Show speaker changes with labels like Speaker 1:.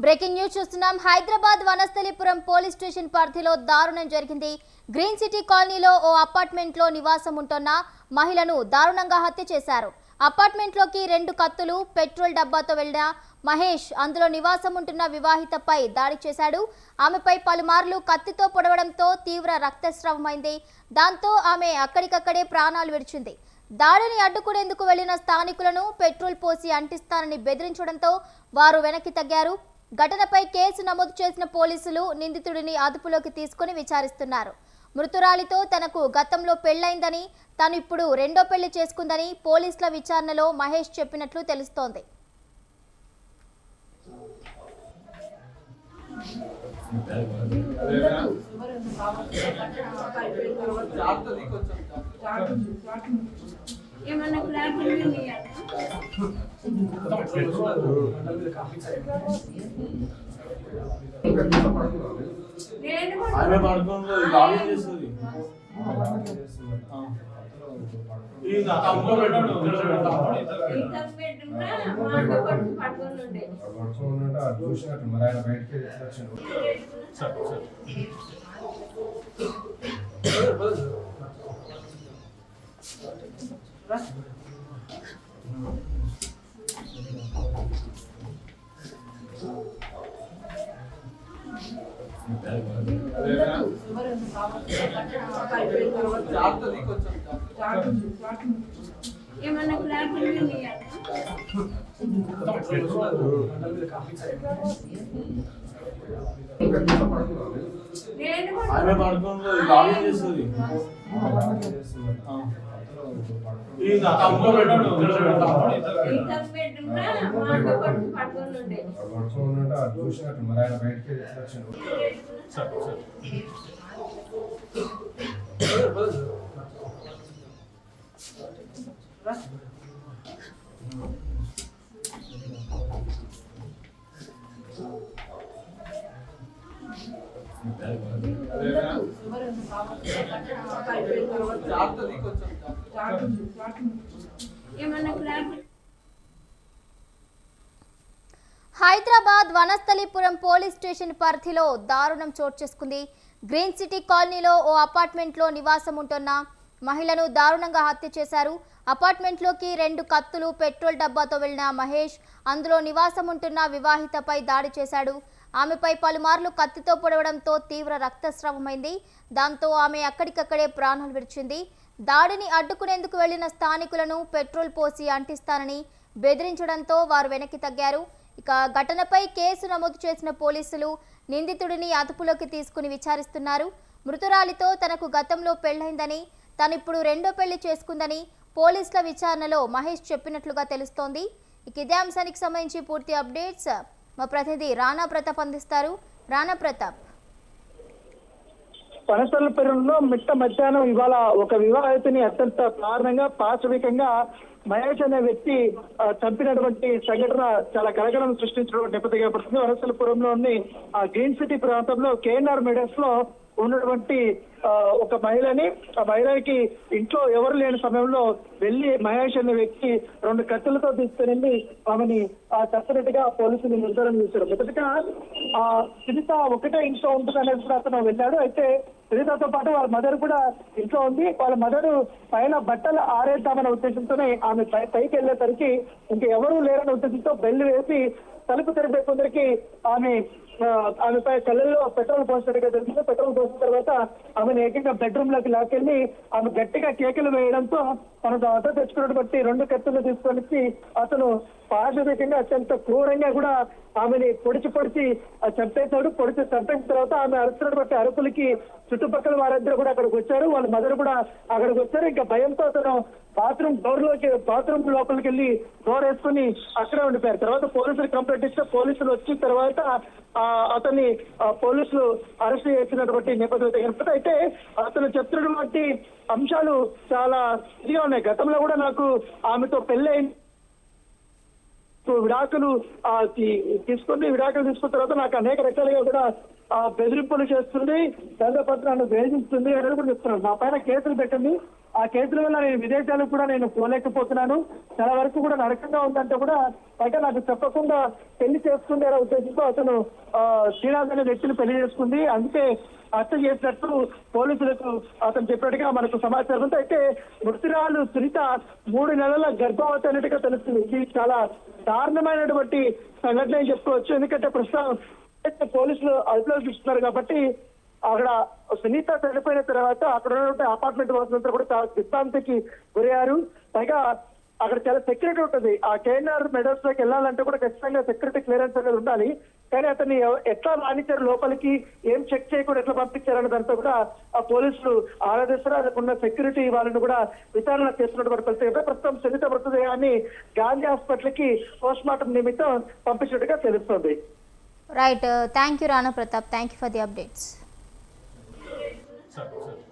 Speaker 1: Breaking news చూస్తున్నాం. Hyderabad Vanasthalipuram police station పరిధిలో దారుణం జరిగింది. గ్రీన్ సిటీ కాలనీలో ఓ అపార్ట్మెంట్ లో నివాసం ఉంటున్న మహిళను దారుణంగా హత్య చేశారు. అపార్ట్మెంట్ లోకి 2 కత్తులు, పెట్రోల్ డబ్బాతో వెళ్లిన మహేష్ అందులో నివాసం ఉంటున్న వివాహితపై దాడి చేశాడు. ఆమెపై పలుమార్లు కత్తితో పొడవడంతో తీవ్ర రక్తస్రావమైంది. దాంతో ఆమె అక్కడికక్కడే ప్రాణాలు విడిచింది. దాడిని అడ్డుకునేందుకు వెళ్లిన స్థానికులను పెట్రోల్ పోసి అంటిస్తానని బెదిరించడంతో వారు వెనక్కి తగ్గారు. ఘటనపై కేసు నమోదు చేసిన పోలీసులు నిందితుడిని అదుపులోకి తీసుకుని విచారిస్తున్నారు. మృతురాలితో తనకు గతంలో పెళ్లైందని, తాను ఇప్పుడు రెండో పెళ్లి చేసుకుందని పోలీసుల విచారణలో మహేష్ చెప్పినట్లు తెలుస్తోంది.
Speaker 2: ఆమె పడుకుందో లాగిన్ చేస్తుంది. ఆమె పడుకుందో లాగిన్ చేస్తుంది.
Speaker 1: హైదరాబాద్ వనస్థలిపురం పోలీస్ స్టేషన్ పరిధిలో దారుణం చోటు చేసుకుంది. గ్రీన్ సిటీ కాలనీలో ఓ అపార్ట్మెంట్ లో నివాసం ఉంటున్న మహిళను దారుణంగా హత్య చేశారు. అపార్ట్మెంట్ లోకి 2 కత్తులు, పెట్రోల్ డబ్బాతో వెళ్లిన మహేష్ అందులో నివాసం ఉంటున్న వివాహితపై దాడి చేశాడు. ఆమెపై పలుమార్లు కత్తితో పొడవడంతో తీవ్ర రక్తస్రావమైంది. దాంతో ఆమె అక్కడికక్కడే ప్రాణాలు విడిచింది. దాడిని అడ్డుకునేందుకు వెళ్లిన స్థానికులను పెట్రోల్ పోసి అంటిస్తానని బెదిరించడంతో వారు వెనక్కి తగ్గారు. ఇక ఘటనపై కేసు నమోదు చేసిన పోలీసులు నిందితుడిని అదుపులోకి తీసుకుని విచారిస్తున్నారు. మృతురాలితో తనకు గతంలో పెళ్లైందని, తాను ఇప్పుడు రెండో పెళ్లి చేసుకుందని పోలీసుల విచారణలో మహేష్ చెప్పినట్లుగా తెలుస్తోంది. ఇక ఇదే అంశానికి సంబంధించి పూర్తి అప్డేట్స్ మా ప్రతినిధి రాణా ప్రతాప్ అందిస్తారు. రాణా ప్రతాప్,
Speaker 3: వనస్థలిపురంలో మిట్ట మధ్యాహ్నం ఇవాళ ఒక వివాహితుని అత్యంత దారుణంగా పాశవికంగా మహేష్ అనే వ్యక్తి చంపినటువంటి సంఘటన చాలా కలకలం సృష్టించినటువంటి నేపథ్యంగా పడుతుంది. వనస్థలిపురంలోని గ్రీన్ సిటీ ప్రాంతంలో కేఎన్ఆర్ మెడస్ లో ఉన్నటువంటి ఒక మహిళని, ఆ మహిళకి ఇంట్లో ఎవరు లేని సమయంలో వెళ్లి మహేష్ అనే వ్యక్తి 2 కత్తులతో తీసుకుని ఆమెని చచ్చినట్టుగా పోలీసులు నిర్ధారణ చేశారు. మొదటగా సునీత ఒకటే ఇంట్లో ఉంటుంది అనేది కూడా అతను వెళ్ళాడు. అయితే సునీతతో పాటు వాళ్ళ మదర్ కూడా ఇంట్లో ఉంది. వాళ్ళ మదర్ పైన బట్టలు ఆరేద్దామనే ఉద్దేశంతోనే ఆమె పైకి వెళ్ళేసరికి ఇంకా ఎవరూ లేరనే ఉద్దేశంతో బెల్లు వేసి తలుపు తెరిపే కొందరికి ఆమెపై కళ్ళల్లో పెట్రోల్ పోసినట్టుగా తెలిసింది. పెట్రోల్ పోసిన తర్వాత ఆమెను ఏకంగా బెడ్రూమ్ లోకి లాకెళ్లి ఆమె గట్టిగా కేకలు వేయడంతో తనకు అత తెచ్చుకున్నటువంటి 2 కత్తులు తీసుకొని అతను పాశవికంగా అత్యంత క్రూరంగా కూడా ఆమెని పొడిచి చంపేశాడు. చంపేసిన తర్వాత ఆమె అరుస్తున్నటువంటి అరుపులకి చుట్టుపక్కల వారందరూ కూడా అక్కడికి వచ్చారు. వాళ్ళ మదర్ కూడా అక్కడికి వచ్చారు. ఇంకా భయంతో అతను బాత్రూమ్ లోపలికి వెళ్ళి డోర్ వేసుకుని అక్కడే ఉండిపోయారు. తర్వాత పోలీసులు కంప్లైంట్ ఇస్తే పోలీసులు వచ్చిన తర్వాత అతన్ని పోలీసులు అరెస్ట్ చేసినటువంటి నేపథ్యం. అయితే అతను చెప్తున్నటువంటి అంశాలు చాలా ఇదిగా ఉన్నాయి. గతంలో కూడా నాకు ఆమెతో పెళ్ళైంది, విడాకులు తీసుకున్న తర్వాత నాకు అనేక రకాలుగా కూడా బెదిరింపులు చేస్తుంది, దాంతో పాటు నన్ను వేధిస్తుంది అనేది కూడా చెప్తున్నాను. నా పైన కేసులు పెట్టండి, ఆ కేసుల వల్ల నేను విదేశాలకు కూడా నేను పోలేకపోతున్నాను, చాలా వరకు కూడా నరకంగా ఉందంటే కూడా పైగా నాకు చెప్పకుండా పెళ్లి చేసుకునే ఉద్దేశంతో అతను శ్రీనాథ్ అనే వ్యక్తిని పెళ్లి చేసుకుంది, అందుకే హత్య చేసినట్టు పోలీసులకు అతను చెప్పినట్టుగా మనకు సమాచారం ఉంది. అయితే మృతురాలు సునీత 3 నెలల గర్భవతి అన్నట్టుగా తెలుస్తుంది. ఇది చాలా దారుణమైనటువంటి సంఘటన అని చెప్పుకోవచ్చు. ఎందుకంటే ప్రస్తుతం పోలీసులు అదుపులో చూస్తున్నారు కాబట్టి అక్కడ సునీత చనిపోయిన తర్వాత అక్కడ ఉన్నటువంటి అపార్ట్మెంట్ వాసులంతా కూడా చాలా దిగ్భ్రాంతికి గురయ్యారు. పైగా అక్కడ చాలా సెక్యూరిటీ ఉంటుంది. ఆ కేఎన్ఆర్ మెడల్స్ లోకి వెళ్ళాలంటే కూడా ఖచ్చితంగా సెక్యూరిటీ క్లియరెన్స్ అనేది ఉండాలి. కానీ అతన్ని ఎట్లా రాణించారు లోపలికి, ఏం చెక్ చేయకుండా ఎట్లా పంపించారనే దాంతో కూడా ఆ పోలీసులు ఆరాధిస్తారు. అందుకున్న సెక్యూరిటీ వాళ్ళని కూడా విచారణ చేస్తున్నటువంటి పరిస్థితి. ప్రస్తుతం సునీత మృతదేహాన్ని గాంధీ హాస్పిటల్ కి పోస్ట్ మార్టం నిమిత్తం పంపించినట్టుగా తెలుస్తుంది.
Speaker 1: Right, thank you Rana Pratap, thank you for the updates.
Speaker 2: సరే